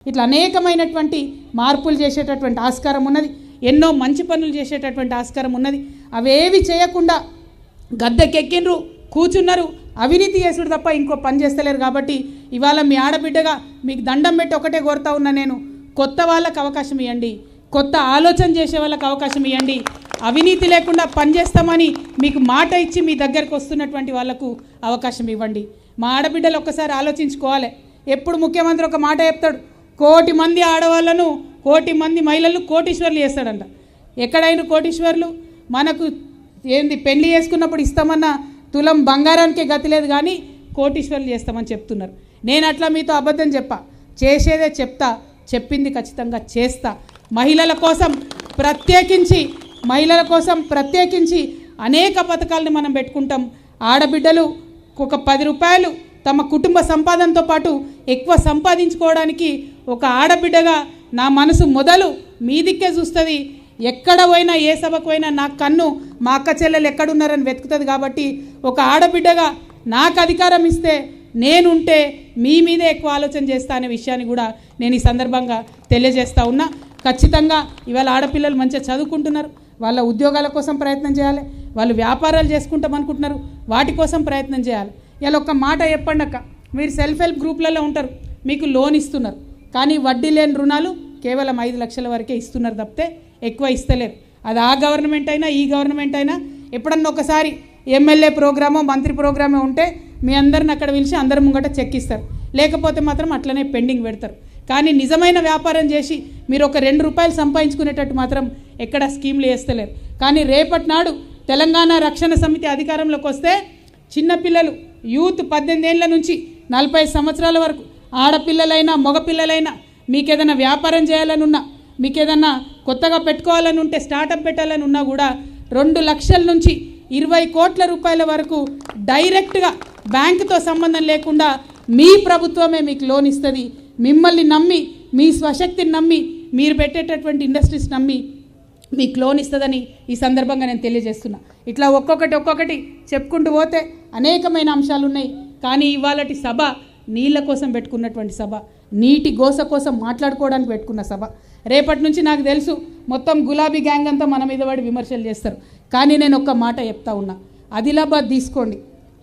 ఇట్లా అనేకమైనటువంటి మార్పులు చేసేటటువంటి ఆస్కారం ఉన్నది. ఎన్నో మంచి పనులు చేసేటటువంటి ఆస్కారం ఉన్నది. అవేవి చేయకుండా గద్దెకెక్కినరు, కూర్చున్నారు, అవినీతి చేసుడు తప్ప ఇంకో పని చేస్తలేరు. కాబట్టి ఇవాళ మీ ఆడబిడ్డగా మీకు దండం పెట్టి ఒకటే కోరుతా ఉన్నా, నేను కొత్త వాళ్ళకు అవకాశం ఇవ్వండి, కొత్త ఆలోచన చేసే వాళ్ళకి అవకాశం ఇవ్వండి. అవినీతి లేకుండా పనిచేస్తామని మీకు మాట ఇచ్చి మీ దగ్గరకు వస్తున్నటువంటి వాళ్లకు అవకాశం ఇవ్వండి. మా ఆడబిడ్డలు ఒక్కసారి ఆలోచించుకోవాలి. ఎప్పుడు ముఖ్యమంత్రి ఒక మాట చెప్తాడు, 1,00,00,000 మంది ఆడవాళ్ళను 1,00,00,000 మంది మహిళలు కోటీశ్వర్లు చేస్తాడంట. ఎక్కడైనా కోటీశ్వర్లు మనకు ఏంది పెళ్లి చేసుకున్నప్పుడు ఇస్తామన్న తులం బంగారానికే గతి లేదు, కానీ కోటీశ్వర్లు చేస్తామని చెప్తున్నారు. నేను అట్లా మీతో అబద్ధం చెప్పా, చేసేదే చెప్తా, చెప్పింది ఖచ్చితంగా చేస్తా. మహిళల కోసం ప్రత్యేకించి అనేక పథకాలను మనం పెట్టుకుంటాం. ఆడబిడ్డలు ఒక 10 రూపాయలు తమ కుటుంబ సంపాదనతో పాటు ఎక్కువ సంపాదించుకోవడానికి ఒక ఆడబిడ్డగా నా మనసు మొదలు మీ దిక్కే చూస్తుంది. ఎక్కడ పోయినా ఏ సభకు పోయినా నా కన్ను మా అక్క చెల్లెలు ఎక్కడున్నారని వెతుకుతుంది. కాబట్టి ఒక ఆడబిడ్డగా నాకు అధికారం ఇస్తే నేనుంటే మీ మీదే ఎక్కువ ఆలోచన చేస్తా అనే విషయాన్ని కూడా నేను ఈ సందర్భంగా తెలియజేస్తూ ఉన్నా. ఖచ్చితంగా ఇవాళ ఆడపిల్లలు మంచిగా చదువుకుంటున్నారు, వాళ్ళ ఉద్యోగాల కోసం ప్రయత్నం చేయాలి, వాళ్ళు వ్యాపారాలు చేసుకుంటాం అనుకుంటున్నారు, వాటి కోసం ప్రయత్నం చేయాలి. ఇలా ఒక మాట చెప్పండి అక్క, మీరు సెల్ఫ్ హెల్ప్ గ్రూప్లలో ఉంటారు, మీకు లోన్ ఇస్తున్నారు, కానీ వడ్డీ లేని రుణాలు కేవలం 5 లక్షల వరకే ఇస్తున్నారు తప్పితే ఎక్కువ ఇస్తలేరు. అది ఆ గవర్నమెంట్ అయినా ఈ గవర్నమెంట్ అయినా ఎప్పుడన్నా ఒకసారి ఎమ్మెల్యే ప్రోగ్రామో మంత్రి ప్రోగ్రామో ఉంటే మీ అందరిని అక్కడ పిలిచి అందరి ముంగట చెక్ ఇస్తారు, లేకపోతే మాత్రం అట్లనే పెండింగ్ పెడతారు. కానీ నిజమైన వ్యాపారం చేసి మీరు ఒక 2 రూపాయలు సంపాదించుకునేటట్టు మాత్రం ఎక్కడ స్కీమ్లు వేస్తలేరు. కానీ రేపటి నాడు తెలంగాణ రక్షణ సమితి అధికారంలోకి వస్తే చిన్నపిల్లలు యూత్ 18 ఏళ్ళ నుంచి 40 సంవత్సరాల వరకు ఆడపిల్లలైనా మగపిల్లలైనా మీకు ఏదైనా వ్యాపారం చేయాలని ఉన్నా, మీకు ఏదైనా కొత్తగా పెట్టుకోవాలని ఉంటే, స్టార్టప్ పెట్టాలని ఉన్నా కూడా 2 లక్షల నుంచి 20 కోట్ల రూపాయల వరకు డైరెక్ట్గా బ్యాంకుతో సంబంధం లేకుండా మీ ప్రభుత్వమే మీకు లోన్ ఇస్తుంది. మిమ్మల్ని నమ్మి, మీ స్వశక్తిని నమ్మి, మీరు పెట్టేటటువంటి ఇండస్ట్రీస్ నమ్మి మీకు లోన్ ఇస్తుందని ఈ సందర్భంగా నేను తెలియజేస్తున్నా. ఇట్లా ఒక్కొక్కటి చెప్పుకుంటూ పోతే అనేకమైన అంశాలు ఉన్నాయి. కానీ ఇవాళటి సభ నీళ్ళ కోసం పెట్టుకున్నటువంటి సభ, నీటి గోస కోసం మాట్లాడుకోవడానికి పెట్టుకున్న సభ. రేపటి నుంచి నాకు తెలుసు మొత్తం గులాబీ గ్యాంగ్ అంతా మన మీద పడి విమర్శలు చేస్తారు. కానీ నేను ఒక్క మాట చెప్తా ఉన్నా, ఆదిలాబాద్ తీసుకోండి,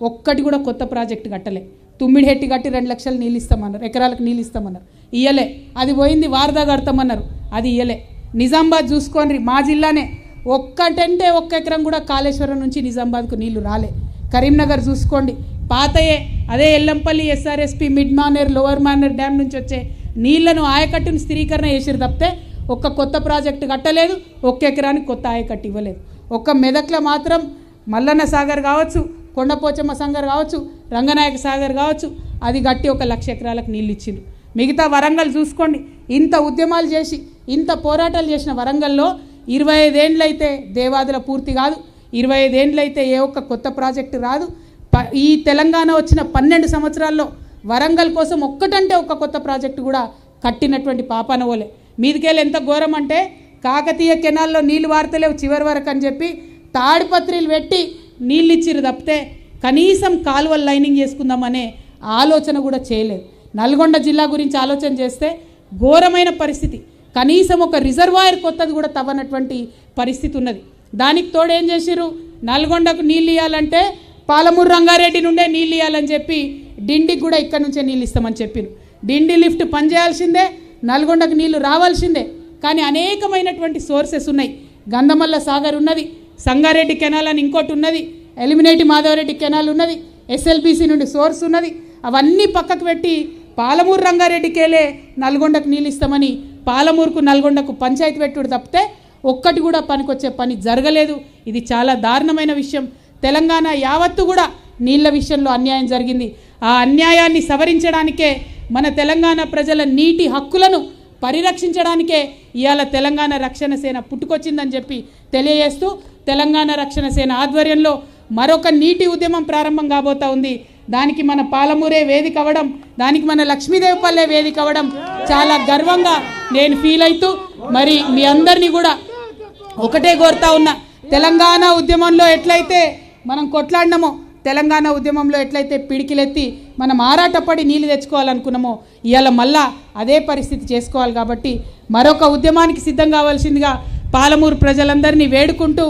ఒక్కటి కూడా కొత్త ప్రాజెక్టు కట్టలే. తుమ్మిడిహెట్టి కట్టి 2 లక్షలు నీళ్ళు ఇస్తామన్నారు, ఎకరాలకు నీళ్ళు ఇస్తామన్నారు, ఇయ్యలే. అది పోయింది వారదా కడతామన్నారు, అది ఇయ్యలే. నిజామాబాద్ చూసుకోండి, మా జిల్లానే ఒక్కటంటే 1 ఎకరం కూడా కాళేశ్వరం నుంచి నిజామాబాద్కు నీళ్లు రాలే. కరీంనగర్ చూసుకోండి, పాతయే అదే Yellampalli SRSP mid Maner lower Maner dam నుంచి వచ్చే నీళ్లను ఆయకట్టును స్థిరీకరణ చేసిరు తప్పితే ఒక్క కొత్త ప్రాజెక్టు కట్టలేదు, 1 ఎకరానికి కొత్త ఆయకట్టు ఇవ్వలేదు. ఒక్క మెదక్లో మాత్రం మల్లన్న సాగర్ కావచ్చు, కొండపోచమ్మ సాగర్ కావచ్చు, రంగనాయక సాగర్ కావచ్చు, అది కట్టి 1 లక్ష ఎకరాలకు నీళ్ళు ఇచ్చిండ్రు. మిగతా వరంగల్ చూసుకోండి, ఇంత ఉద్యమాలు చేసి ఇంత పోరాటాలు చేసిన వరంగల్లో 25 ఏండ్లయితే దేవాదుల పూర్తి కాదు, 25 ఏండ్లయితే ఏ ఒక్క కొత్త ప్రాజెక్టు రాదు. ఈ తెలంగాణ వచ్చిన 12 సంవత్సరాల్లో వరంగల్ కోసం ఒక్కటంటే 1 కొత్త ప్రాజెక్టు కూడా కట్టినటువంటి పాపాన ఓలే. మీదికెళ్ళి ఎంత ఘోరం అంటే కాకతీయ కెనాల్లో నీళ్లు వార్తలేవు చివరి వరకు అని చెప్పి తాడిపత్రిలు పెట్టి నీళ్ళు ఇచ్చిరు తప్పితే కనీసం కాలువలు లైనింగ్ చేసుకుందామనే ఆలోచన కూడా చేయలేదు. నల్గొండ జిల్లా గురించి ఆలోచన చేస్తే ఘోరమైన పరిస్థితి, కనీసం ఒక రిజర్వాయర్ కొత్తది కూడా తవ్వనటువంటి పరిస్థితి ఉన్నది. దానికి తోడు ఏం చేసిరు, నల్గొండకు నీళ్ళు ఇవ్వాలంటే పాలమూరు రంగారెడ్డి నుండే నీళ్ళు ఇవ్వాలని చెప్పి డిండికి కూడా ఇక్కడ నుంచే నీళ్ళు ఇస్తామని చెప్పారు. డిండి లిఫ్ట్ పనిచేయాల్సిందే, నల్గొండకు నీళ్లు రావాల్సిందే. కానీ అనేకమైనటువంటి సోర్సెస్ ఉన్నాయి. గంధమల్ల సాగర్ ఉన్నది, సంగారెడ్డి కెనాల్ అని ఇంకోటి ఉన్నది, ఎలిమినేటి మాధవరెడ్డి కెనాల్ ఉన్నది, ఎస్ఎల్బీసీ నుండి సోర్స్ ఉన్నది. అవన్నీ పక్కకు పెట్టి పాలమూరు రంగారెడ్డికేలే నల్గొండకు నీళ్ళు ఇస్తామని పాలమూరుకు నల్గొండకు పంచాయతీ పెట్టుడు తప్పితే ఒక్కటి కూడా పనికొచ్చే పని జరగలేదు. ఇది చాలా దారుణమైన విషయం. తెలంగాణ యావత్తు కూడా నీళ్ల విషయంలో అన్యాయం జరిగింది. ఆ అన్యాయాన్ని సవరించడానికే, మన తెలంగాణ ప్రజల నీటి హక్కులను పరిరక్షించడానికే ఇవాళ తెలంగాణ రక్షణ సేన పుట్టుకొచ్చిందని చెప్పి తెలియజేస్తూ, తెలంగాణ రక్షణ సేన ఆధ్వర్యంలో మరొక నీటి ఉద్యమం ప్రారంభం కాబోతా ఉంది. దానికి మన పాలమూరే వేదిక అవ్వడం, దానికి మన లక్ష్మీదేవిపల్లె వేదిక అవ్వడం చాలా గర్వంగా నేను ఫీల్ అవుతూ, మరి మీ అందరినీ కూడా ఒకటే కోరుతా ఉన్నా, తెలంగాణ ఉద్యమంలో ఎట్లయితే మనం కొట్లాడినామో, తెలంగాణ ఉద్యమంలో ఎట్లయితే పిడికిలెత్తి మనం ఆరాటపడి నీళ్ళు తెచ్చుకోవాలనుకున్నామో ఇవాళ మళ్ళా అదే పరిస్థితి చేసుకోవాలి. కాబట్టి మరొక ఉద్యమానికి సిద్ధం కావాల్సిందిగా పాలమూరు ప్రజలందరినీ వేడుకుంటూ